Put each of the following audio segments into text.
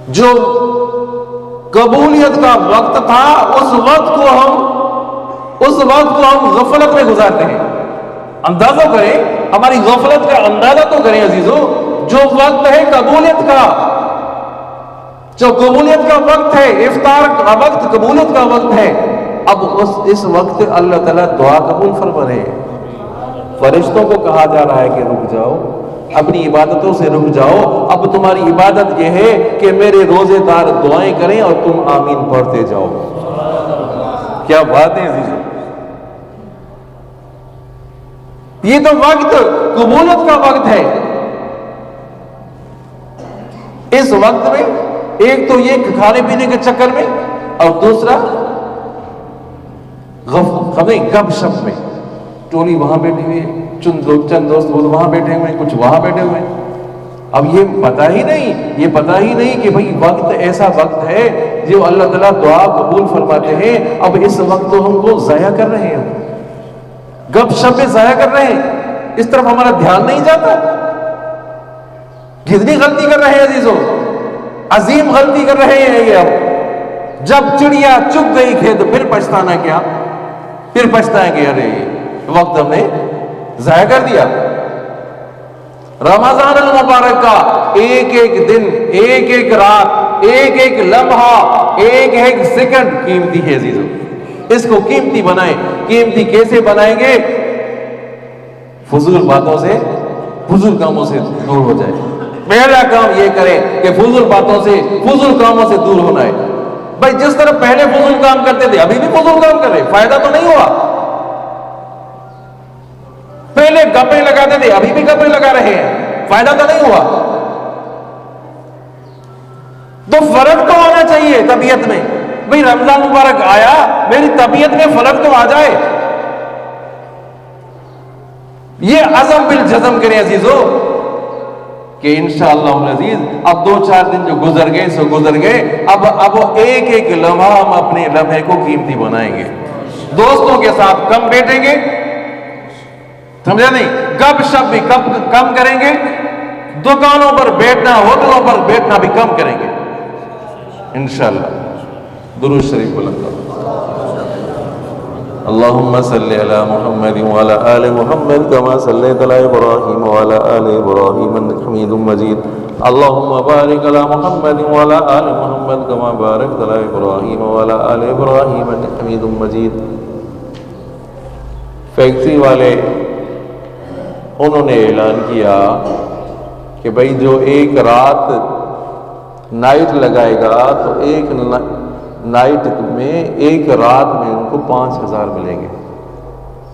जो कबूलियत का वक्त था, उस वक्त को हम गफलत में गुजारते हैं। अंदाजा करें, हमारी गफलत का अंदाजा तो करें अजीजों। जो वक्त है कबूलियत का, जो कबूलियत का वक्त है, इफ्तार का वक्त कबूलियत का वक्त है, अब इस वक्त अल्लाह ताला दुआ कबूल फरमा रहे हैं। फरिश्तों को कहा जा रहा है कि रुक जाओ, अपनी इबादतों से रुक जाओ। अब तुम्हारी इबादत यह है कि मेरे रोजेदार दुआएं करें और तुम आमीन पढ़ते जाओ। क्या बात है अजीजों, ये तो वक्त कबूलियत का वक्त है। इस वक्त में एक तो ये खाने पीने के चक्कर में, और दूसरा गपशप में। टोली वहां बैठी हुई है, चंद दोस्त वहां बैठे हुए हैं, कुछ वहां बैठे हुए हैं। अब ये पता ही नहीं कि भाई वक्त ऐसा वक्त है जो अल्लाह ताला दुआ कबूल फरमाते हैं। अब इस वक्त तो हमको जाया कर रहे हैं, गपशप में जाया कर रहे हैं, इस तरफ हमारा ध्यान नहीं जाता। कितनी गलती कर रहे हैं अजीजों, अजीम गलती कर रहे हैं ये। अब जब चिड़िया चुग गई खेत, फिर पछताना क्या, फिर पछताएंगे अरे वक्त हमने जाया कर दिया। रमजान अल मुबारक का एक एक दिन, एक एक रात, एक एक लम्हा, एक एक सेकंड कीमती है अजीजों। इसको कीमती बनाएं। कीमती कैसे बनाएंगे? फजूल बातों से, फजूल कामों से दूर हो जाए। पहला काम ये करें कि फजूल बातों से, फजूल कामों से दूर होना है। भाई जिस तरह पहले फजूल काम करते थे, अभी भी फजूल काम कर रहे, फायदा तो नहीं हुआ। पहले गप्पे लगाते थे, अभी भी गप्पे लगा रहे हैं, फायदा तो नहीं हुआ। तो फर्क तो आना चाहिए तबीयत में। भाई रमजान मुबारक आया, मेरी तबीयत में फर्क तो आ जाए। ये अज़म बिल जज़म करें अजीजों कि इंशाअल्लाह अजीज अब 2-4 दिन जो गुजर गए सो गुजर गए। अब एक एक लम्हा हम अपने लम्हे को कीमती बनाएंगे। दोस्तों के साथ कम बैठेंगे, समझा नहीं, गपशप भी कम करेंगे, दुकानों पर बैठना, होटलों पर बैठना भी कम करेंगे इंशाअल्लाह। दुरूद शरीफ बुलंद करो। अल्लाहुम्मा सल्ली अला मुहम्मद व अला आलि मुहम्मद कमा सल्लैता अला इब्राहीम व अला आलि इब्राहीम इन्नका हमीदुम मजीद। अल्लाहुम्मा बारिक अला मुहम्मद व अला आलि मुहम्मद कमा बारकता अला इब्राहीम व अला आलि इब्राहीम इन्नका हमीदुम मजीद। फैक्ट्री वाले उन्होंने ऐलान किया कि भाई जो एक रात नाइट लगाएगा तो एक नाइट में, एक रात में उनको 5,000 मिलेंगे।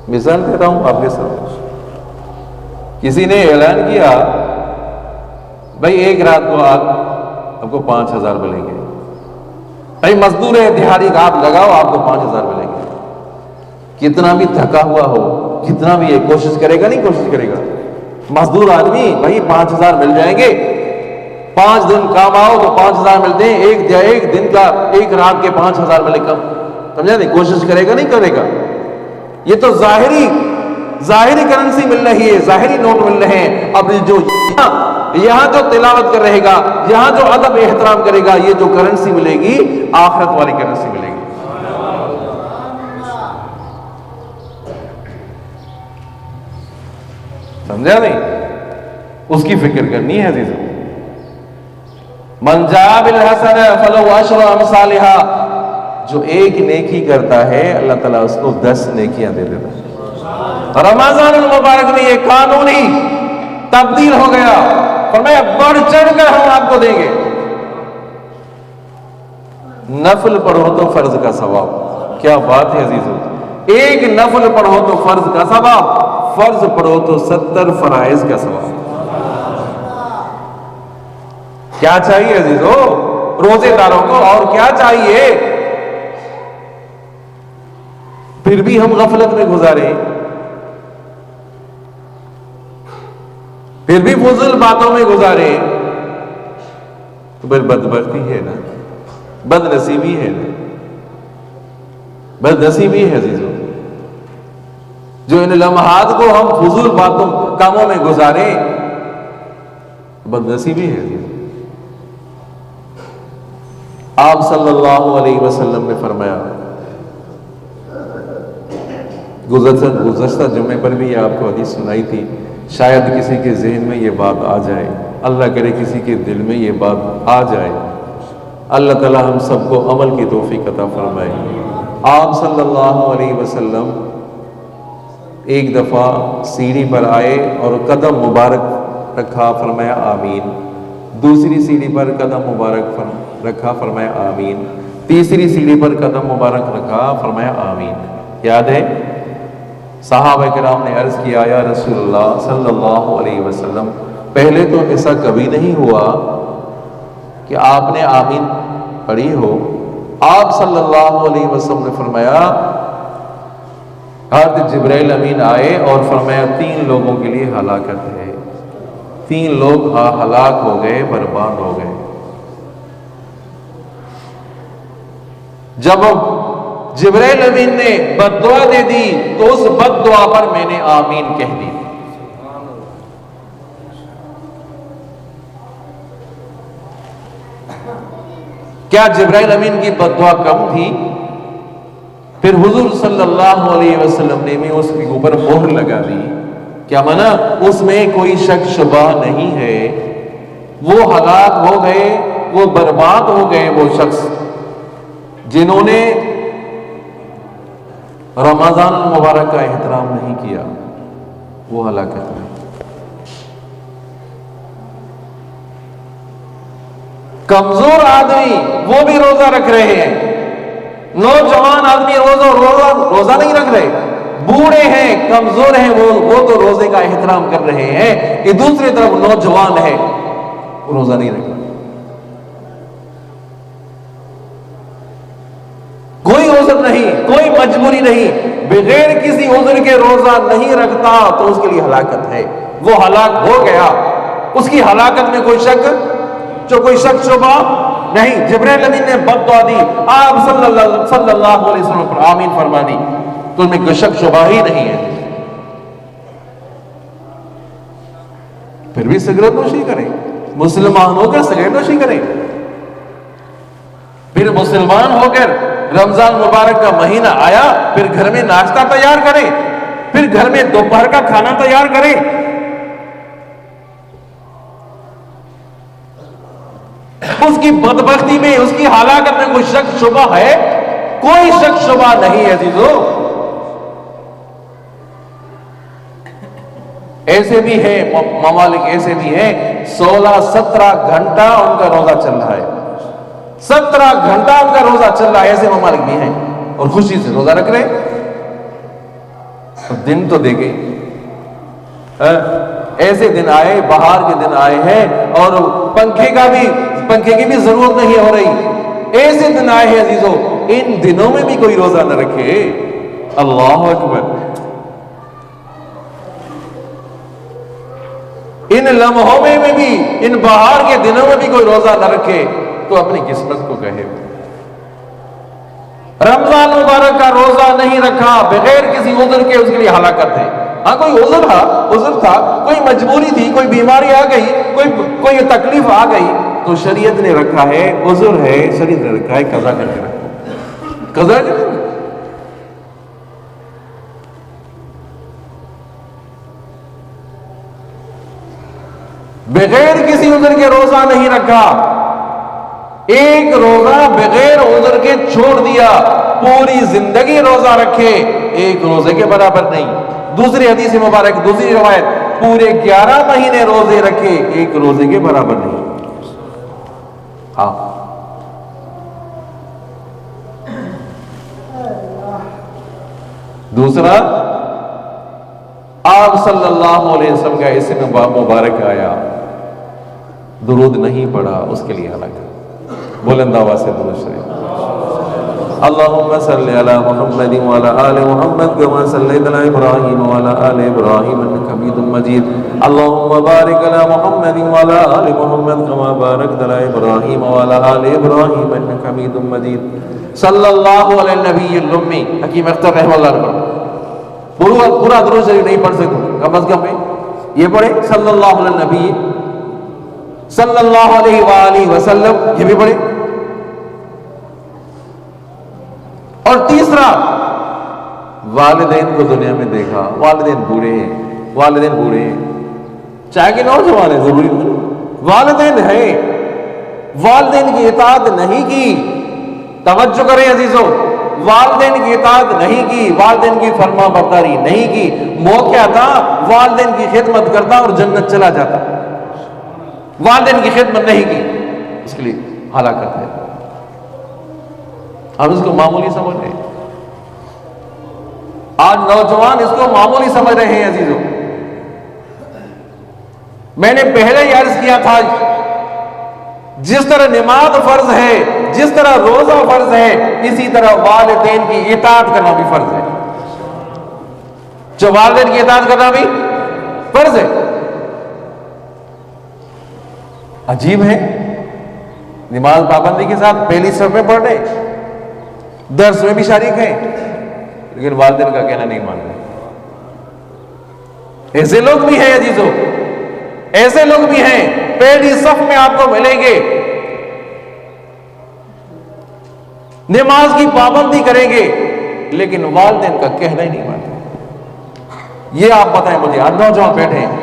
मिसाल देता हूं आपके सामने। किसी ने ऐलान किया भाई एक रात को आपको 5,000 मिलेंगे। भाई मजदूर है, दिहाड़ी आप लगाओ, आपको 5,000 मिलेंगे। कितना भी थका हुआ हो, कितना भी कोशिश करेगा, नहीं कोशिश करेगा मजदूर आदमी, भाई 5,000 मिल जाएंगे। 5 दिन काम आओ तो 5,000 मिलते हैं। एक दिन का, एक रात के 5,000 मिले कम, समझा नहीं, कोशिश करेगा नहीं करेगा। ये तो जाहिरी करेंसी मिल रही है, जाहिरी नोट मिल रहे हैं। अब जो यहां जो तिलावत कर रहेगा, यहां जो अदब एहतराम करेगा, ये जो करेंसी मिलेगी आखिरत वाली करेंसी मिलेगी। समझा नहीं, उसकी फिक्र करनी है अजीजों। मन जा बिल हसन फलहु अशरु अमसालिहा। जो एक नेकी करता है अल्लाह ताला उसको 10 नेकियां दे देता है। रमजान मुबारक में ये कानून ही तब्दील हो गया, फरमाया बढ़ चढ़कर हम आपको देंगे। नफल पढ़ो तो फर्ज का सवाब। क्या बात है अजीजों, एक नफल पढ़ो तो फर्ज का सवाब, फर्ज पढ़ो तो 70 फराइज का सवाब। क्या चाहिए अजीजों रोजेदारों को, और क्या चाहिए? फिर भी हम गफलत में गुजारे, फिर भी फजूल बातों में गुजारे, तो फिर बदबख्ती है ना, बदनसीबी है ना, बदनसीबी है अजीजों। जो इन लम्हात को हम फजूल बातों कामों में गुजारे, बदनसीबी है। आप सल्लल्लाहु अलैहि वसल्लम ने फरमाया, गुज़श्ता जुम्मे पर भी आपको हदीस सुनाई थी, शायद किसी के जहन में ये बात आ जाए, अल्लाह करे किसी के दिल में ये बात आ जाए। अल्लाह ताला हम सबको अमल की तौफीक अता फरमाए। आप सल्लल्लाहु अलैहि वसल्लम एक दफ़ा सीढ़ी पर आए और कदम मुबारक रखा, फरमाया आमीन। दूसरी सीढ़ी पर कदम मुबारक रखा, फरमाया आमीन। तीसरी सीढ़ी पर कदम मुबारक रखा, फरमाया आमीन। याद है सहाबा किराम ने अर्ज किया, या रसूलल्लाह सल्लल्लाहु अलैहि वसल्लम, पहले तो ऐसा कभी नहीं हुआ कि आपने आमीन पढ़ी हो। आप सल्लल्लाहु अलैहि वसल्लम ने फरमाया, हज़रत जिब्राइल अमीन आए और फरमाया 3 लोगों के लिए हलाकत है, 3 लोग हलाक हो गए, बर्बाद हो गए। जब जिब्राइल अमीन ने बद्दुआ दे दी तो उस बद्दुआ पर मैंने आमीन कह दी। क्या जिब्राइल अमीन की बद्दुआ कम थी? फिर हुजूर सल्लल्लाहु अलैहि वसल्लम ने उसके ऊपर मोहर लगा दी। क्या माना? उसमें कोई शक शुबा नहीं है, वो हलाक हो गए, वो बर्बाद हो गए वो शख्स जिन्होंने रमजान मुबारक का एहतराम नहीं किया, वो हलाकत में। कमजोर आदमी वो भी रोजा रख रहे हैं, नौजवान आदमी रोजा नहीं रख रहे, बूढ़े हैं, कमजोर हैं, वो तो रोजे का एहतराम कर रहे हैं। कि दूसरी तरफ नौजवान है, वो रोजा नहीं रख रहा। कोई उज़्र नहीं, कोई मजबूरी नहीं, बगैर किसी उज़्र के रोजा नहीं रखता तो उसके लिए हलाकत है। वो हलाक हो गया, उसकी हलाकत में कोई शक शुबा नहीं। जिब्राइल अमीन ने बद्दुआ दी, आप सल्लल्लाहु अलैहि वसल्लम पर आमीन फरमा दी, तो उनमें कोई शक शुबा ही नहीं है। फिर भी सिगरेट नोशी करें, मुसलमान होकर सिगरेट नोशी करें। फिर मुसलमान होकर रमजान मुबारक का महीना आया, फिर घर में नाश्ता तैयार करें, फिर घर में दोपहर का खाना तैयार करें। उसकी बदबख्ती में, उसकी हलाकत में कोई शक शुबा है? कोई शक शुबा नहीं है अजीजों। ऐसे भी है ममालिक, ऐसे भी है 16-17 घंटा उनका रोजा चल रहा है, 17 घंटा उनका रोजा चल रहा है। ऐसे ममालिक भी हैं और खुशी से रोजा रख रहे। तो दिन तो देखे, ऐसे दिन आए, बाहर के दिन आए हैं और पंखे की भी जरूरत नहीं हो रही। ऐसे दिन आए हैं अजीजों, इन दिनों में भी कोई रोजा न रखे। अल्लाह अकबर। इन लम्हों में भी, इन बाहर के दिनों में भी कोई रोजा न रखे तो अपनी किस्मत को कहे। रमजान मुबारक का रोजा नहीं रखा बगैर किसी उज़्र के, उसके लिए हलाकत है। हाँ, कोई उज़्र था, कोई मजबूरी थी, कोई बीमारी आ गई, कोई तकलीफ आ गई, तो शरीयत ने रखा है, उज़्र है, शरीयत ने रखा है, कज़ा करके रखो, कज़ा करके। बगैर किसी उज़्र के रोजा नहीं रखा। एक रोजा बगैर उज़्र के छोड़ दिया, पूरी जिंदगी रोजा रखे, एक रोजे के बराबर नहीं। दूसरी हदीस मुबारक, दूसरी रिवायत, पूरे 11 महीने रोजे रखे, एक रोजे के बराबर नहीं। हाँ, दूसरा, आप सल्लल्लाहु अलैहि वसल्लम का इसमें मुबारक आया, दुरूद नहीं पढ़ा, उसके लिए अलग बुलंद आवाज से दुरूद शरीफ। अल्लाहुम्मा सल्लि अला मुहम्मद व अला आलि मुहम्मद कमा सल्लैता अला इब्राहीम व अला आलि इब्राहीम इन्नका हमीदुम मजीद। अल्लाहुम्मा बारिक अला मुहम्मद व अला आलि मुहम्मद कमा बारकता अला इब्राहीम व अला आलि इब्राहीम इन्नका हमीदुम मजीद। सल्लल्लाहु अला नबिय्यिल उम्मी। हकीम अख्तर रहमतुल्लाह पूरा दुरूद शरीफ नहीं पढ़ सकते, कम अज कम ये पढ़े सल्लल्लाहु अलैहि नबी सल्लल्लाहु अलैहि वसल्लम, ये भी पढ़े। और तीसरा, वालिदैन को दुनिया में देखा, वालिदैन बूढ़े हैं, वालिदैन बूढ़े हैं, चाहे कि नौजवान है, जरूरी नहीं, वालिदैन है, वालिदैन की इताअत नहीं की। तवज्जो करें अजीजों, वालिदैन की इताअत नहीं की, वालिदैन की फरमा बरदारी नहीं की, मौका था वालिदैन की खिदमत करता और जन्नत चला जाता, वालिदैन की खिदमत नहीं की, इसके लिए हलाकत है। हम इसको मामूली समझ रहे हैं, आज नौजवान इसको मामूली समझ रहे हैं अजीजों। मैंने पहले ही अर्ज किया था, जिस तरह नमाज फर्ज है, जिस तरह रोजा फर्ज है, इसी तरह वालिदैन की इताअत करना भी फर्ज है। जो वालिदैन की इताअत करना भी फर्ज है। अजीब है, नमाज पाबंदी के साथ पहली सफ में पढ़ रहे, दर्स में भी शरीक है, लेकिन वालिदैन का कहना नहीं मान रहे। ऐसे लोग भी हैं अजीजों, ऐसे लोग भी हैं, पहली सफ में आपको मिलेंगे, नमाज की पाबंदी करेंगे, लेकिन वालिदैन का कहना ही नहीं मानते। ये आप बताएं मुझे, आज नौजवान बैठे हैं,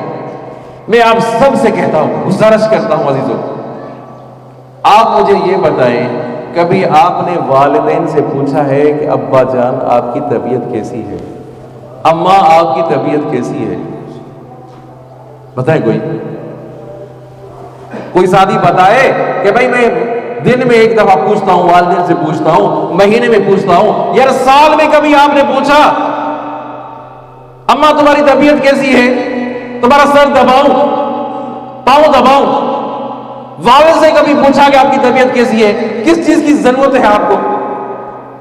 मैं आप सबसे कहता हूं, गुजारिश करता हूं अजीजों, आप मुझे ये बताएं, कभी आपने वालिदैन से पूछा है कि अब्बा जान आपकी तबीयत कैसी है, अम्मा आपकी तबीयत कैसी है? बताए कोई साथी बताए कि भाई मैं दिन में एक दफा पूछता हूं, वालिदैन से पूछता हूं, महीने में पूछता हूं, यार साल में कभी आपने पूछा अम्मा तुम्हारी तबीयत कैसी है? तुम्हारा सर दबाऊं, पांव दबाऊं? वालिद से कभी पूछा कि आपकी तबीयत कैसी है? किस चीज की जरूरत है आपको?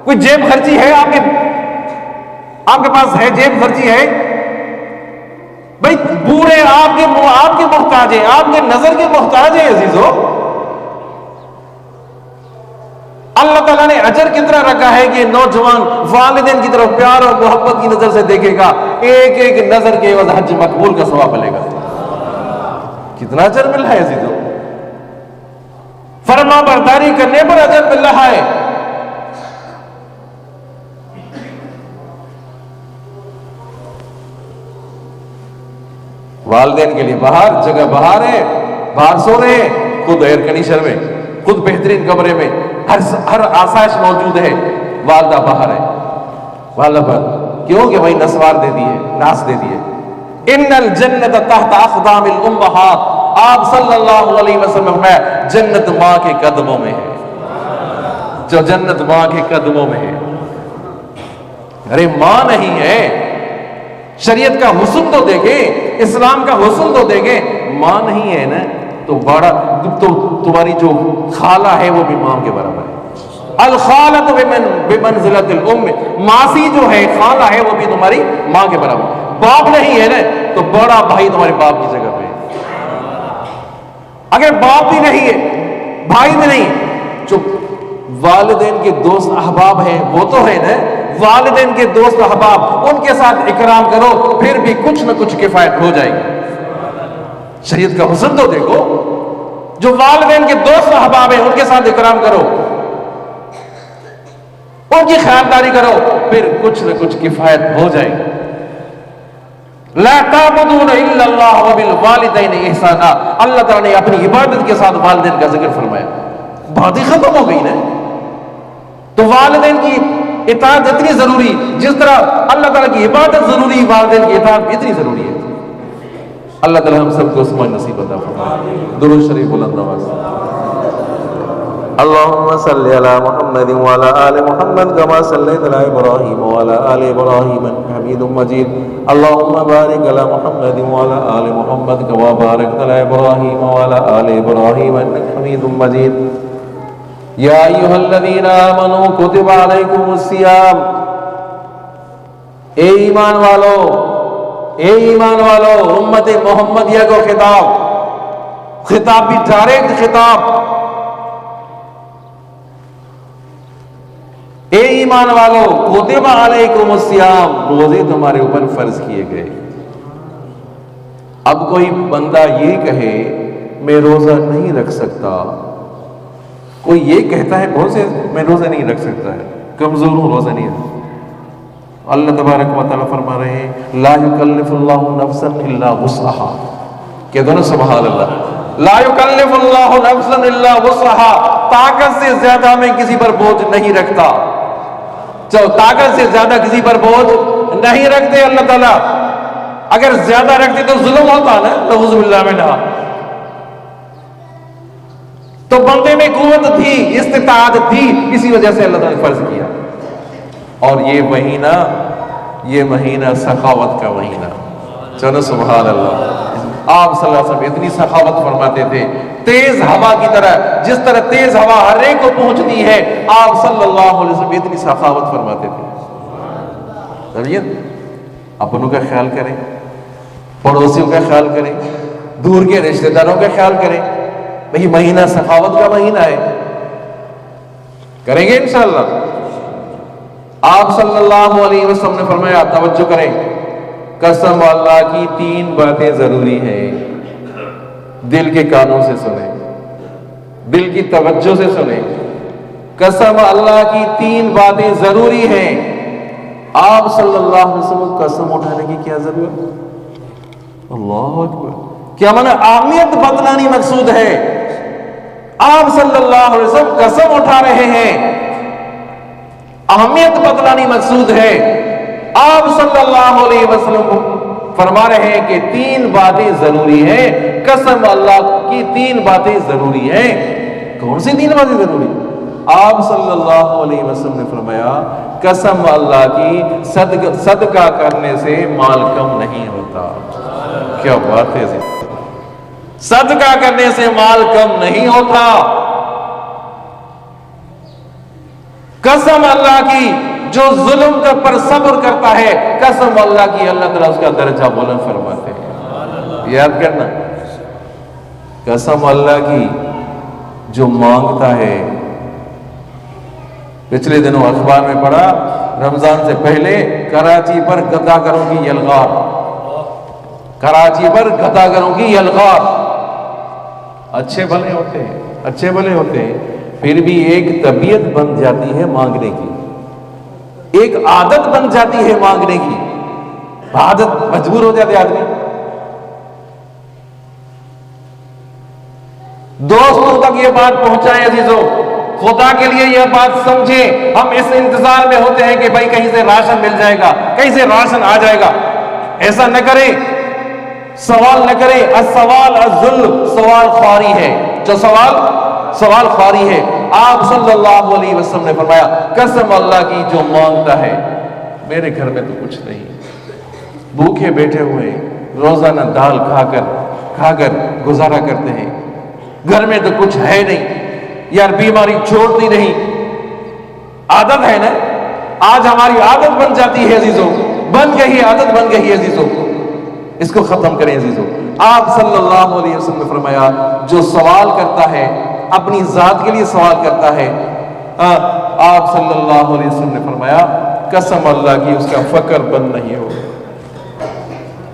कोई जेब खर्ची है आपके पास है जेब खर्ची है? भाई बूढ़े आपके मोहताज है, आपके नजर के मोहताज है अजीजों। अल्लाह ताला ने अजर कितना रखा है कि नौजवान वालिदैन की तरफ प्यार और मोहब्बत की नजर से देखेगा, एक एक नजर के एवज हज मकबूल का सवाब मिलेगा। कितना अजर मिल रहा है अजीजों, फरमा बरदारी करने पर अजर मिल रहा है। वालिदैन के लिए बाहर जगह, बाहर है, बाहर सो रहे हैं, खुद एयर कंडीशनर में, खुद बेहतरीन कमरे में, हर आसाइश मौजूद है, वालदा बाहर है, वालदा पर क्यों कि वही नसवार दे दिए, नाश दे दिए। इन्नल जन्नत तहत अक़दामिल उम्महात, आप सल्लल्लाहु अलैहि वसल्लम में जन्नत मां के कदमों में है, जो जन्नत मां के कदमों में है। अरे मां नहीं है, शरीयत का हुस्न तो देखें, इस्लाम का हुस्न तो देखें, मां नहीं है ना तो बड़ा तो तुम्हारी जो खाला है वो भी मां के बराबर है। अल खालत बिमंज़िलतिल उम्म, मासी जो है, खाला है, वो भी तुम्हारी मां के बराबर। बाप नहीं है ना तो बड़ा भाई तुम्हारे बाप की जगह पे है। अगर बाप भी नहीं है, भाई भी नहीं, जो वालिदैन के दोस्त अहबाब हैं वो तो है ना, वालिदैन के दोस्त अहबाब, उनके साथ इकराम करो, फिर भी कुछ ना कुछ किफायत हो जाएगी। शरीयत का हुस्न तो देखो, जो वालिदैन के दोस्त अहबाब हैं उनके साथ इकराम करो, उनकी ख्यालदारी करो, फिर कुछ ना कुछ किफायत हो जाएगी। ला ताबुदून इल्लल्लाह व बिल वालिदैन इहसाना, अल्लाह ताला ने अपनी इबादत के साथ वालिदैन का जिक्र फरमाया। बात ही खत्म हो गई ना। तो वालिदैन की इताअत इतनी जरूरी, जिस तरह अल्लाह ताला की इबादत जरूरी, वालिदैन की इताअत इतनी जरूरी है। अल्लाह ताला हम सबको समझ नसीब अता फरमाए। दुरूद शरीफ बुलंद आवाज़। अल्लाहुम्मा सल्लि अला मुहम्मद व अला आलि मुहम्मद कमा सल्लैता अला इब्राहीम व अला आलि इब्राहीम इन्नका हमीदुम मजीद। अल्लाहुम्मा बारिक अला मुहम्मद व अला आलि मुहम्मद कमा बारकता अला इब्राहीम व अला आलि इब्राहीम इन्नका हमीदुम मजीद। या अय्युहल्लज़ीना आमनू कुतिबा अलैकुमुस सियाम, ए ईमान वालो, ए ईमान वालो, उम्मत मोहम्मदिया को खिताब भी डायरेक्ट खिताब, ए ईमान वालो कुतिबा अलैकुमुस सियाम, रोजे तुम्हारे ऊपर फर्ज किए गए। अब कोई बंदा ये कहे मैं रोजा नहीं रख सकता, कोई ये कहता है बहुत से मैं रोजा नहीं रख सकता है, कमजोर हूं, रोजा नहीं रखता। अल्लाह तबारक व तआला फरमा रहे हैं ला युकल्लिफुल्लाहु नफ्सन इल्ला वुसअहा। कह दो ना सुभान अल्लाह। ला युकल्लिफुल्लाहु नफ्सन इल्ला वुसअहा, ताकत से ज्यादा मैं किसी पर बोझ नहीं रखता। चलो, ताकत से ज्यादा किसी पर बोझ नहीं रखते अल्लाह ताला। अगर ज्यादा रखते तो जुल्म होता ना, नऊजुबिल्लाह मिनहा। तो बंदे में कुव्वत थी, इस्तिताअत थी, इसी वजह से अल्लाह ताला ने फर्ज किया। और ये महीना सखावत का महीना। चलो सुभान अल्लाह। आप सल्लल्लाहु अलैहि वसल्लम इतनी सखावत फरमाते थे, तेज हवा की तरह, जिस तरह तेज हवा हर एक को पहुंचती है, आप सल्लल्लाहु अलैहि वसल्लम इतनी सखावत फरमाते थे। अपनों का ख्याल करें, पड़ोसियों का ख्याल करें, दूर के रिश्तेदारों का ख्याल करें। भाई महीना सखावत का महीना है, करेंगे इंशाअल्लाह। आप सल्लल्लाहु अलैहि वसल्लम ने फरमाया, तवज्जो करें, कसम अल्लाह की 3 बातें जरूरी हैं। दिल के कानों से सुने, दिल की तवज्जो से सुने। कसम अल्लाह की 3 बातें जरूरी हैं। आप सल्लल्लाहु अलैहि वसल्लम को कसम उठाने की क्या जरूरत? अल्लाह अकबर। क्या माना अहमियत बतलानी मकसूद है। आप सल्लल्लाहु अलैहि वसल्लम कसम उठा रहे हैं, अहमियत बतलानी मकसूद है। आप सल्लल्लाहु अलैहि वसल्लम फरमा रहे हैं कि 3 बातें जरूरी हैं। कसम अल्लाह की 3 बातें जरूरी हैं। कौन सी 3 बातें जरूरी? आप सल्लल्लाहु अलैहि वसल्लम ने फरमाया, कसम अल्लाह की, सदका करने से माल कम नहीं होता। क्या बात है, सदका करने से माल कम नहीं होता। कसम अल्लाह की, जो जुल्म पर सब्र करता है, कसम अल्लाह की, अल्लाह ताला उसका दर्जा बुलंद फरमाते हैं। याद करना, कसम अल्लाह की, जो मांगता है। पिछले दिनों अखबार में पढ़ा, रमजान से पहले कराची पर गद्दागरों की यलगार, कराची पर गद्दागरों की यलगार। अच्छे भले होते हैं, अच्छे भले होते हैं, फिर भी एक तबीयत बन जाती है मांगने की, एक आदत बन जाती है मांगने की। आदत, मजबूर हो जाते आदमी। दोस्तों तक ये बात पहुंचाएं अजीजों, खुदा के लिए यह बात समझें। हम इस इंतजार में होते हैं कि भाई कहीं से राशन मिल जाएगा, कहीं से राशन आ जाएगा। ऐसा न करें, सवाल न करें। अस्सवाल अज़्ज़ुल्म, सवाल ख्वारी है। जो सवाल ख्वारी है। आप सल्लल्लाहु अलैहि वसल्लम ने फरमाया, कसम अल्लाह की, जो मांगता है। मेरे घर में तो कुछ नहीं, भूखे बैठे हुए रोजाना दाल खाकर गुजारा करते हैं, घर में तो कुछ है नहीं यार, बीमारी छोड़ती नहीं। आदत है ना, आज हमारी आदत बन जाती है अजीजों, बन गई, आदत बन गई है अजीजों। इसको खत्म करें अजीजों। आप सल्लल्लाहु अलैहि वसल्लम ने फरमाया, जो सवाल करता है, अपनी जात के लिए सवाल करता है, आप सल्लल्लाहु अलैहि वसल्लम ने फरमाया, कसम अल्लाह की, उसका फकर बंद नहीं होगा।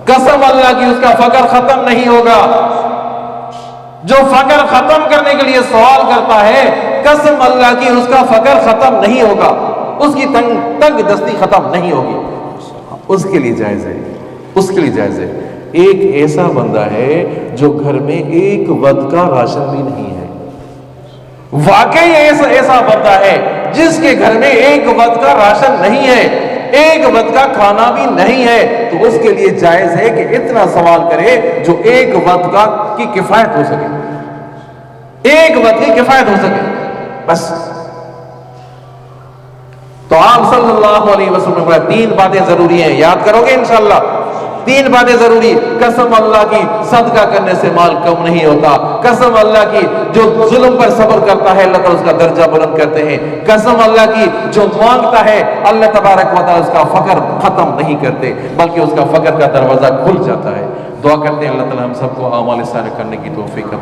कसम अल्लाह की, उसका फकर खत्म नहीं होगा। जो फकर खत्म करने के लिए सवाल करता है, कसम अल्लाह की, उसका फकर खत्म नहीं होगा, उसकी तंग दस्ती खत्म नहीं होगी। उसके लिए जायज है, उसके लिए जायज है। एक ऐसा बंदा है जो घर में एक वक्त का राशन भी नहीं है, वाकई ऐसा बंदा है जिसके घर में एक वक्त का राशन नहीं है, एक वक्त का खाना भी नहीं है, तो उसके लिए जायज है कि इतना सवाल करे जो एक वक्त का की किफायत हो सके, एक वक्त की किफायत हो सके बस। तो आप सल्लल्लाहु अलैहि वसल्लम ने 3 बातें जरूरी हैं, याद करोगे इंशाअल्लाह। 3 बातें जरूरी। कसम अल्लाह की, सदका करने से माल कम नहीं होता। कसम अल्लाह की, जो जुल्म पर सब्र करता है, अल्लाह ताला उसका दर्जा बुलंद करते हैं। कसम अल्लाह की, जो मांगता है, अल्लाह तबारक व तआला उसका फकर खत्म नहीं करते, बल्कि उसका फकर का दरवाजा खुल जाता है। दुआ करते हैं अल्लाह ताला हम सबको आमाल साले करने की तौफीक अता